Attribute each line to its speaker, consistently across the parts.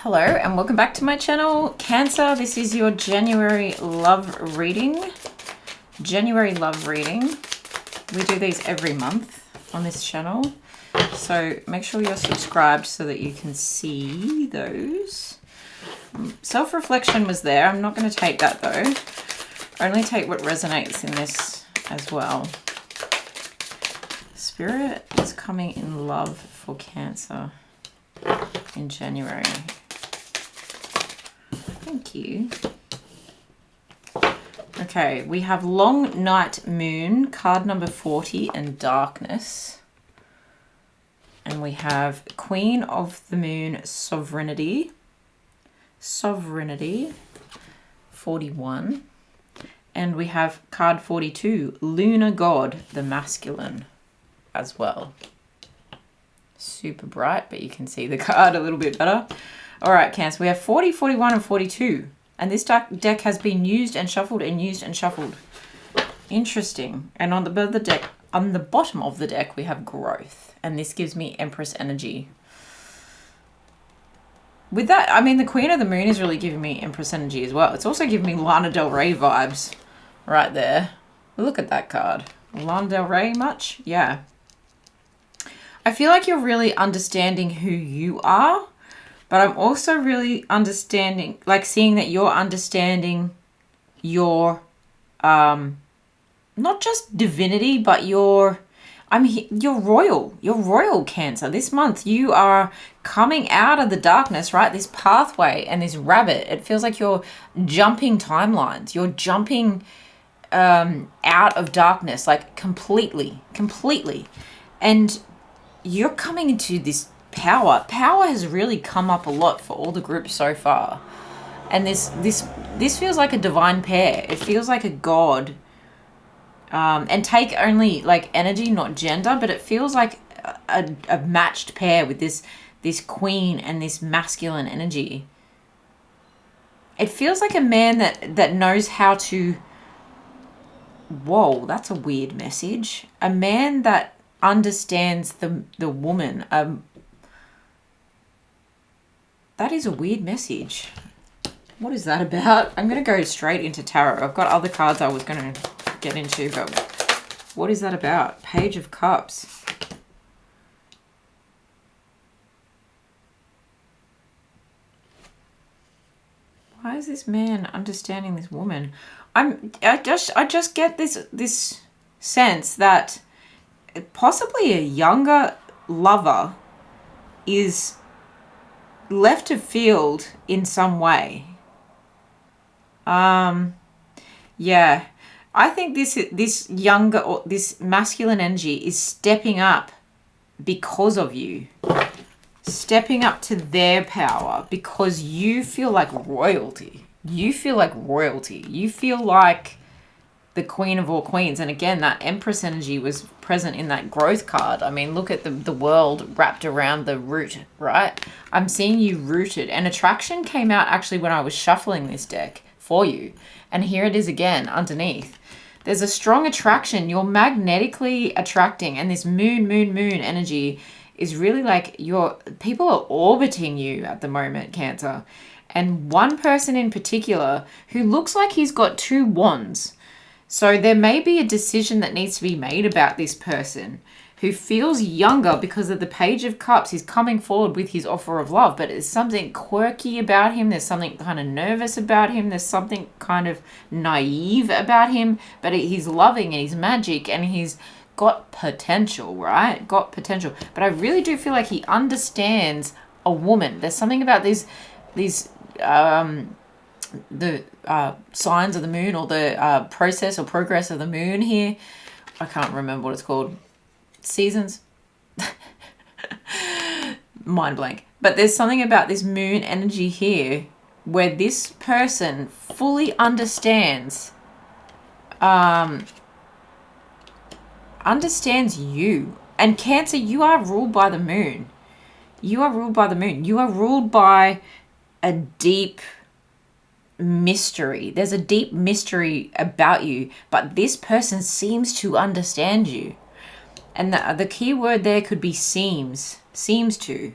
Speaker 1: Hello and welcome back to my channel. Cancer, this is your January love reading. January love reading. We do these every month on this channel. So make sure you're subscribed so that you can see those. Self-reflection was there. I'm not going to take that though. Only take what resonates in this as well. Spirit is coming in love for Cancer in January. Thank you. Okay, we have Long Night Moon, card number 40, and Darkness. And we have Queen of the Moon, Sovereignty. Sovereignty, 41. And we have card 42, Lunar God, the Masculine, as well. Super bright, but you can see the card a little bit better. All right, Cancer, we have 40, 41, and 42. And this deck has been used and shuffled and used and shuffled. Interesting. And on the bottom of the deck, we have Growth. And this gives me Empress energy. With that, I mean, the Queen of the Moon is really giving me Empress energy as well. It's also giving me Lana Del Rey vibes right there. Look at that card. Lana Del Rey much? Yeah. I feel like you're really understanding who you are. But I'm also really understanding, like seeing that you're understanding your, not just divinity, but you're royal, Cancer. This month you are coming out of the darkness, right? This pathway and this rabbit. It feels like you're jumping timelines. You're jumping out of darkness, like completely. And you're coming into this power has really come up a lot for all the groups so far, and this feels like a divine pair. It feels like a god, and take only like energy, not gender, but it feels like a matched pair with this queen and this masculine energy. It feels like a man that knows how to, whoa, that's a weird message. A man that understands the woman. That is a weird message. What is that about? I'm going to go straight into tarot. I've got other cards I was going to get into, but what is that about? Page of Cups. Why is this man understanding this woman? I just get this sense that possibly a younger lover is left of field in some way. Yeah, I think this younger, or this masculine energy is stepping up because of you, stepping up to their power because you feel like royalty. You feel like royalty. You feel like the queen of all queens. And again, that Empress energy was present in that Growth card. I mean, look at the world wrapped around the root, right? I'm seeing you rooted. And attraction came out actually when I was shuffling this deck for you. And here it is again underneath. There's a strong attraction. You're magnetically attracting. And this moon energy is really like people are orbiting you at the moment, Cancer. And one person in particular who looks like he's got two wands. So there may be a decision that needs to be made about this person who feels younger because of the Page of Cups. He's coming forward with his offer of love, but there's something quirky about him. There's something kind of nervous about him. There's something kind of naive about him, but he's loving and he's magic and he's got potential, right? Got potential. But I really do feel like he understands a woman. There's something about these the signs of the moon, or the process or progress of the moon here. I can't remember what it's called. Seasons. Mind blank. But there's something about this moon energy here where this person fully understands you. And Cancer, you are ruled by the moon. You are ruled by the moon. You are ruled by a deep mystery. There's a deep mystery about you, but this person seems to understand you. And the key word there could be seems to.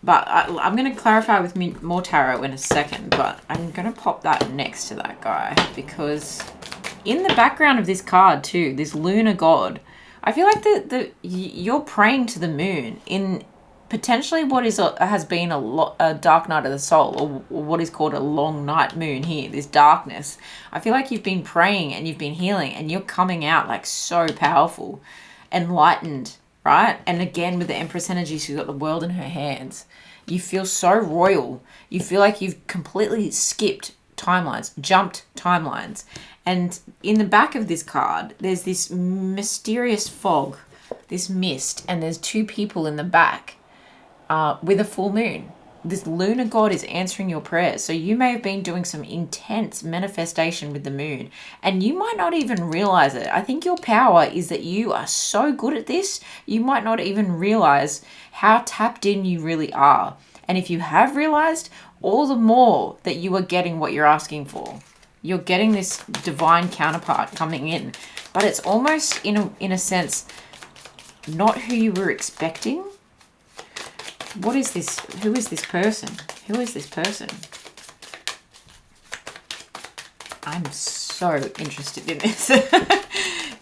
Speaker 1: But I'm going to clarify with more tarot in a second, but I'm going to pop that next to that guy, because in the background of this card too, this lunar god, I feel like you're praying to the moon in potentially what has been a dark night of the soul, or what is called a long night moon here, this darkness. I feel like you've been praying and you've been healing, and you're coming out like so powerful, enlightened, right? And again, with the Empress energy, she's got the world in her hands. You feel so royal. You feel like you've completely skipped timelines, jumped timelines. And in the back of this card, there's this mysterious fog, this mist, and there's two people in the back with a full moon. This lunar god is answering your prayers. So you may have been doing some intense manifestation with the moon, and you might not even realize it. I think your power is that you are so good at this, you might not even realize how tapped in you really are. And if you have realized, all the more that you are getting what you're asking for. You're getting this divine counterpart coming in, but it's almost in a sense not who you were expecting. What is this? Who is this person? Who is this person? I'm so interested in this.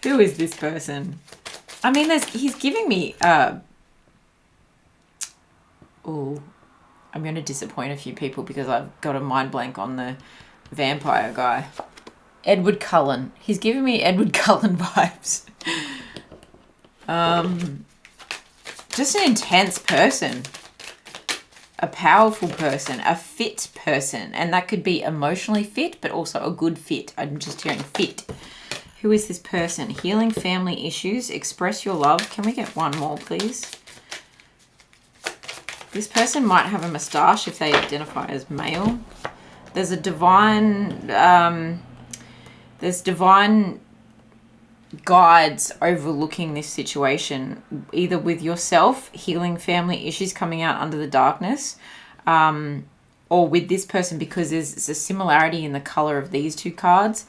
Speaker 1: Who is this person? I mean, he's giving me oh, I'm going to disappoint a few people because I've got a mind blank on the vampire guy. Edward Cullen. He's giving me Edward Cullen vibes. Just an intense person. A powerful person. A fit person. And that could be emotionally fit, but also a good fit. I'm just hearing fit. Who is this person? Healing family issues. Express your love. Can we get one more, please? This person might have a moustache if they identify as male. There's a divine... there's divine guides overlooking this situation, either with yourself healing family issues coming out under the darkness, or with this person, because there's a similarity in the color of these two cards.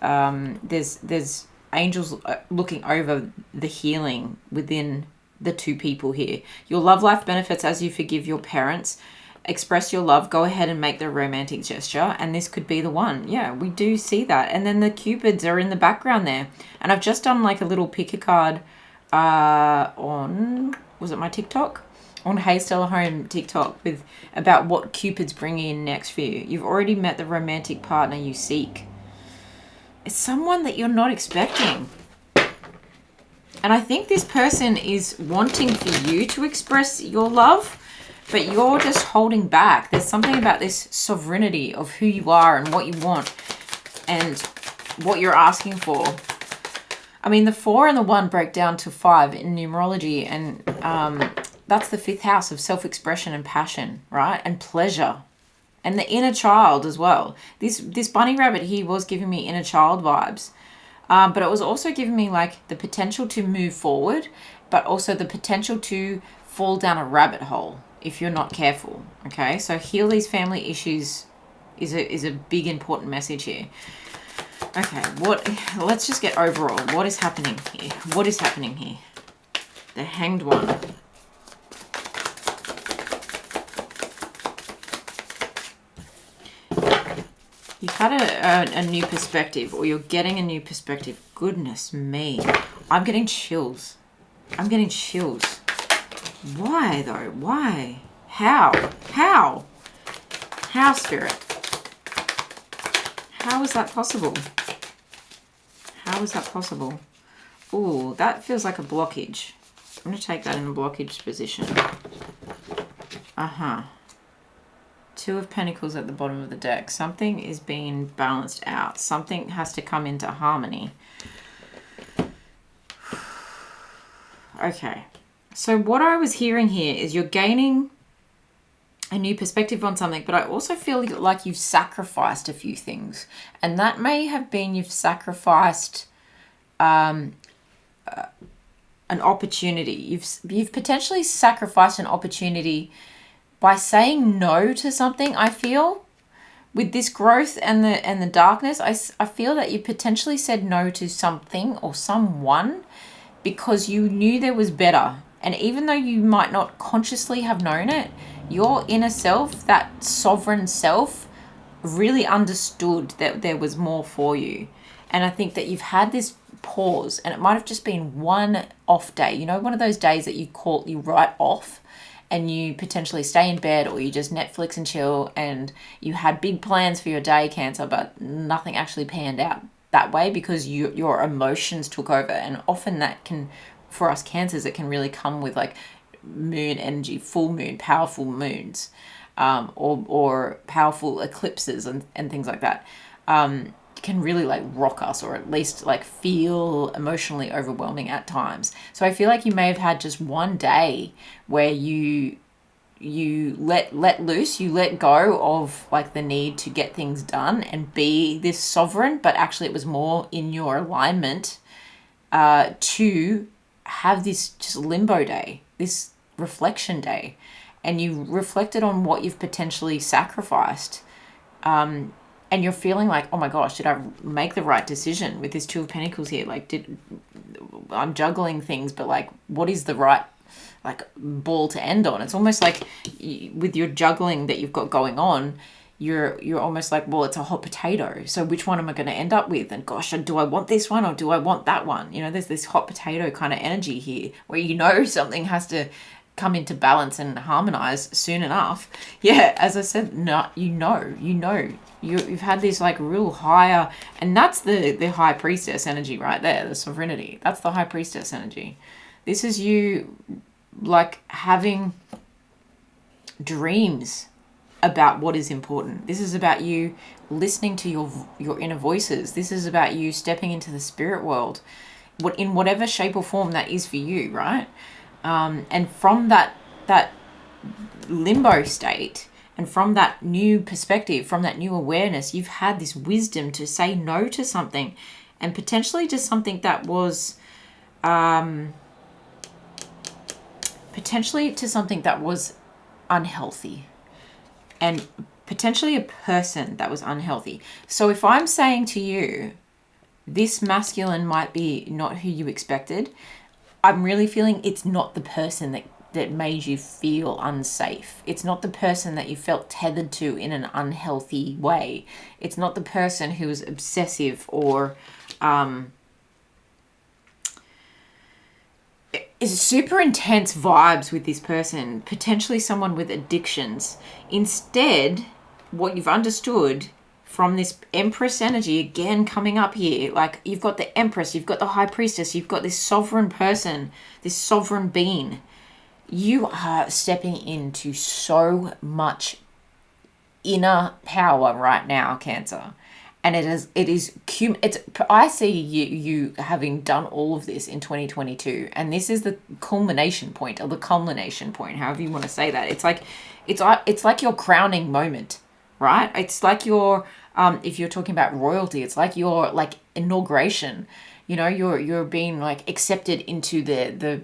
Speaker 1: There's angels looking over the healing within the two people here. Your love life benefits as you forgive your parents. Express your love, go ahead and make the romantic gesture, and this could be the one. Yeah, we do see that. And then the cupids are in the background there, and I've just done like a little pick a card on, was it my TikTok, on Hey Stella Home TikTok, with about what cupids bring in next for you. You've already met the romantic partner you seek. It's someone that you're not expecting, and I think this person is wanting for you to express your love, but you're just holding back. There's something about this sovereignty of who you are and what you want and what you're asking for. I mean, the 4 and the 1 break down to 5 in numerology, and that's the 5th house of self-expression and passion, right? And pleasure. And the inner child as well. This bunny rabbit here was giving me inner child vibes. But it was also giving me like the potential to move forward, but also the potential to fall down a rabbit hole if you're not careful. Okay, so heal these family issues is a big important message here. Okay, let's just get overall. What is happening here? What is happening here? The Hanged One. You've had a new perspective, or you're getting a new perspective. Goodness me. I'm getting chills. I'm getting chills. Why though? Why? How? How? How, Spirit? How is that possible? How is that possible? Ooh, that feels like a blockage. I'm going to take that in a blockage position. Uh-huh. 2 of Pentacles at the bottom of the deck. Something is being balanced out. Something has to come into harmony. Okay. So what I was hearing here is you're gaining a new perspective on something, but I also feel like you've sacrificed a few things. And that may have been you've sacrificed an opportunity. You've potentially sacrificed an opportunity by saying no to something. I feel with this growth and the darkness, I feel that you potentially said no to something or someone because you knew there was better. And even though you might not consciously have known it, your inner self, that sovereign self, really understood that there was more for you. And I think that you've had this pause, and it might have just been one off day. You know, one of those days that you write off, and you potentially stay in bed, or you just Netflix and chill, and you had big plans for your day, Cancer, but nothing actually panned out that way because your emotions took over. And often that can, for us Cancers, it can really come with like moon energy, full moon, powerful moons, or powerful eclipses and things like that. Can really like rock us, or at least like feel emotionally overwhelming at times. So I feel like you may have had just one day where you let loose, you let go of like the need to get things done and be this sovereign, but actually it was more in your alignment to have this just limbo day, this reflection day, and you reflected on what you've potentially sacrificed. And you're feeling like, oh my gosh, did I make the right decision with this Two of Pentacles here? Like, I'm juggling things, but like, what is the right like ball to end on? It's almost like with your juggling that you've got going on, you're almost like, well, it's a hot potato. So which one am I going to end up with? And gosh, do I want this one or do I want that one? You know, there's this hot potato kind of energy here where you know something has to come into balance and harmonize soon enough. Yeah, as I said, no, you've had this like real higher, and that's the high priestess energy right there, the sovereignty. That's the high priestess energy. This is you like having dreams about what is important. This is about you listening to your inner voices. This is about you stepping into the spirit world, in whatever shape or form that is for you, right? And from that limbo state, and from that new perspective, from that new awareness, you've had this wisdom to say no to something, and potentially just something that was, unhealthy, and potentially a person that was unhealthy. So if I'm saying to you, this masculine might be not who you expected, I'm really feeling it's not the person that made you feel unsafe. It's not the person that you felt tethered to in an unhealthy way. It's not the person who was obsessive or is super intense vibes with this person, potentially someone with addictions. Instead, what you've understood from this Empress energy, again coming up here, like you've got the Empress, you've got the High Priestess, you've got this sovereign person, this sovereign being. You are stepping into so much inner power right now, Cancer. And I see you having done all of this in 2022, and this is the culmination point, or the culmination point, however you want to say that. It's like your crowning moment, right? It's like your if you're talking about royalty, it's like your like inauguration. You know, you're being like accepted into the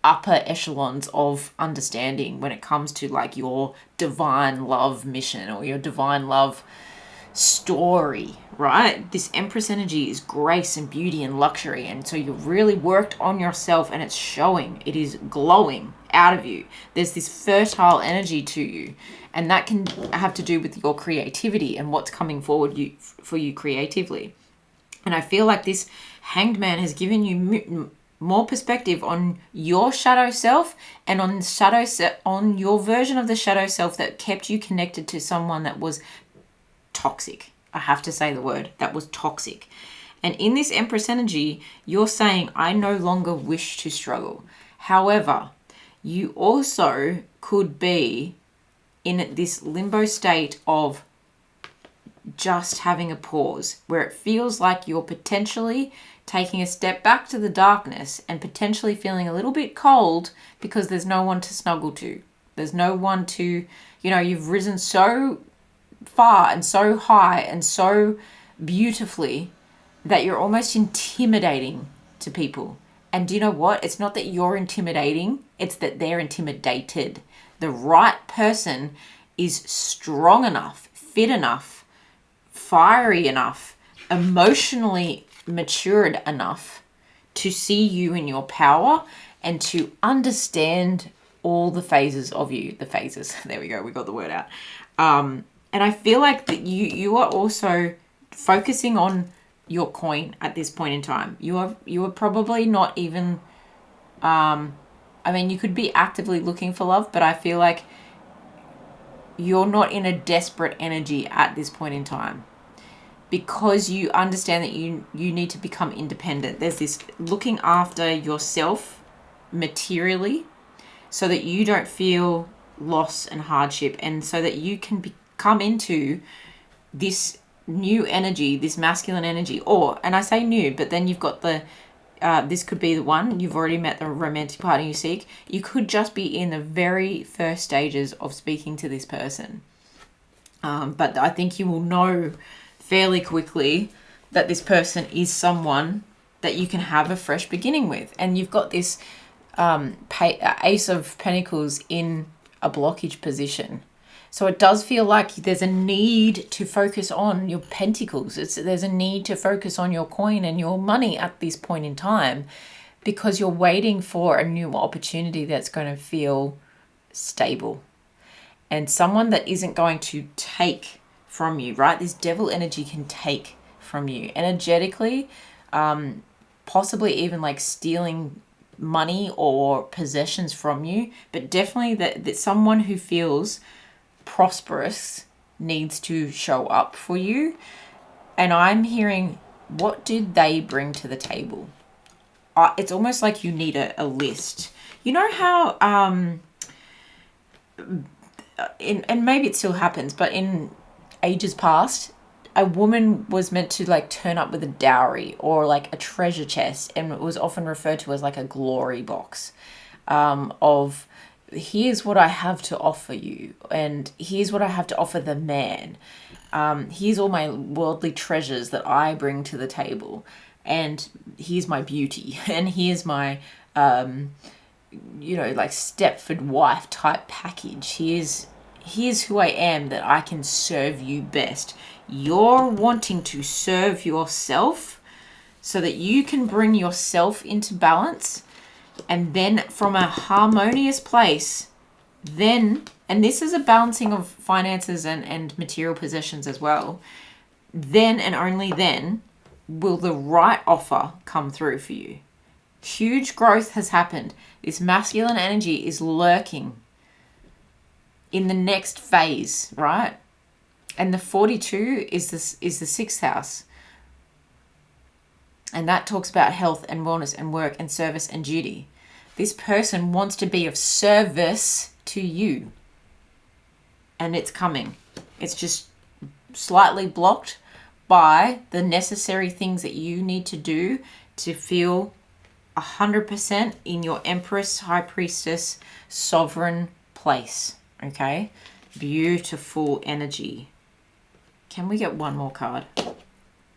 Speaker 1: upper echelons of understanding when it comes to like your divine love mission or your divine love story, right? This Empress energy is grace and beauty and luxury, and so you've really worked on yourself, and it's showing. It is glowing out of you. There's this fertile energy to you, and that can have to do with your creativity and what's coming forward for you creatively. And I feel like this Hanged Man has given you more perspective on your shadow self, and on your version of the shadow self that kept you connected to someone that was toxic. I have to say the word, that was toxic. And in this Empress energy, you're saying, I no longer wish to struggle. However, you also could be in this limbo state of just having a pause, where it feels like you're potentially taking a step back to the darkness and potentially feeling a little bit cold because there's no one to snuggle to. There's no one to, you've risen so far and so high and so beautifully that you're almost intimidating to people. And do you know what? It's not that you're intimidating, it's that they're intimidated. The right person is strong enough, fit enough, fiery enough, emotionally matured enough to see you in your power and to understand all the phases of you. The phases. There we go. We got the word out. And I feel like that you are also focusing on your coin at this point in time. You are probably not even, I mean, you could be actively looking for love, but I feel like you're not in a desperate energy at this point in time, because you understand that you need to become independent. There's this looking after yourself materially so that you don't feel loss and hardship, and so that you can come into this new energy, this masculine energy. And I say new, but then you've got the this could be the one. You've already met the romantic partner you seek. You could just be in the very first stages of speaking to this person, but I think you will know fairly quickly that this person is someone that you can have a fresh beginning with. And you've got this Ace of Pentacles in a blockage position. So it does feel like there's a need to focus on your pentacles. There's a need to focus on your coin and your money at this point in time, because you're waiting for a new opportunity that's going to feel stable. And someone that isn't going to take from you, right? This devil energy can take from you energetically, possibly even like stealing money or possessions from you, but definitely that someone who feels prosperous needs to show up for you. And I'm hearing, what did they bring to the table? It's almost like you need a list. You know how and maybe it still happens, but in ages past, a woman was meant to like turn up with a dowry or like a treasure chest, and it was often referred to as like a glory box, of here's what I have to offer you, and here's what I have to offer the man. Here's all my worldly treasures that I bring to the table, and here's my beauty, and here's my like Stepford wife type package. Here's who I am, that I can serve you best. You're wanting to serve yourself so that you can bring yourself into balance, and then from a harmonious place, then, and this is a balancing of finances and material possessions as well, then and only then will the right offer come through for you. Huge growth has happened. This masculine energy is lurking in the next phase, right? And the 42 is the sixth house. And that talks about health and wellness and work and service and duty. This person wants to be of service to you. And it's coming. It's just slightly blocked by the necessary things that you need to do to feel 100% in your Empress, High Priestess, sovereign place. Okay? Beautiful energy. Can we get one more card?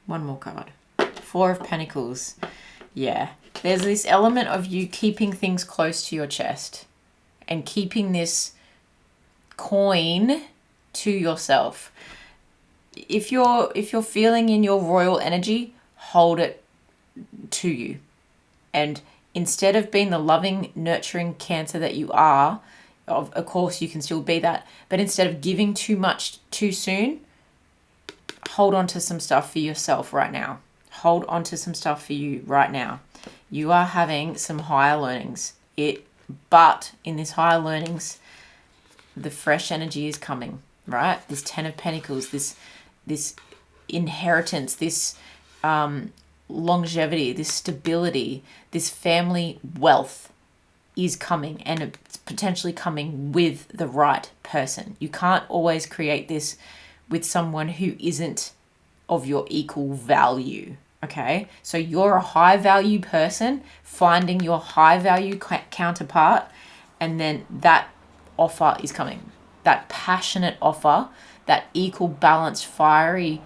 Speaker 1: One more card. Four of Pentacles. Yeah. There's this element of you keeping things close to your chest and keeping this coin to yourself. If you're feeling in your royal energy, hold it to you. And instead of being the loving, nurturing Cancer that you are, of course you can still be that, but instead of giving too much too soon, hold on to some stuff for yourself right now. Hold on to some stuff for you right now. You are having some higher learnings. But in this higher learnings, the fresh energy is coming, right? This 10 of Pentacles, this inheritance, this longevity, this stability, this family wealth is coming, and it's potentially coming with the right person. You can't always create this with someone who isn't of your equal value. Okay, so you're a high value person, finding your high value counterpart, and then that offer is coming. That passionate offer, that equal, balanced, fiery,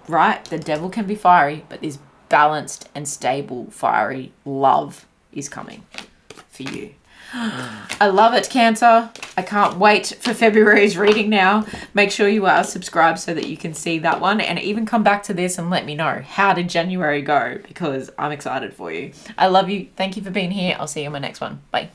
Speaker 1: right? The devil can be fiery, but this balanced and stable, fiery love is coming for you. I love it, Cancer. I can't wait for February's reading now. Make sure you are subscribed so that you can see that one, and even come back to this and let me know, how did January go? Because I'm excited for you. I love you. Thank you for being here. I'll see you in my next one. Bye.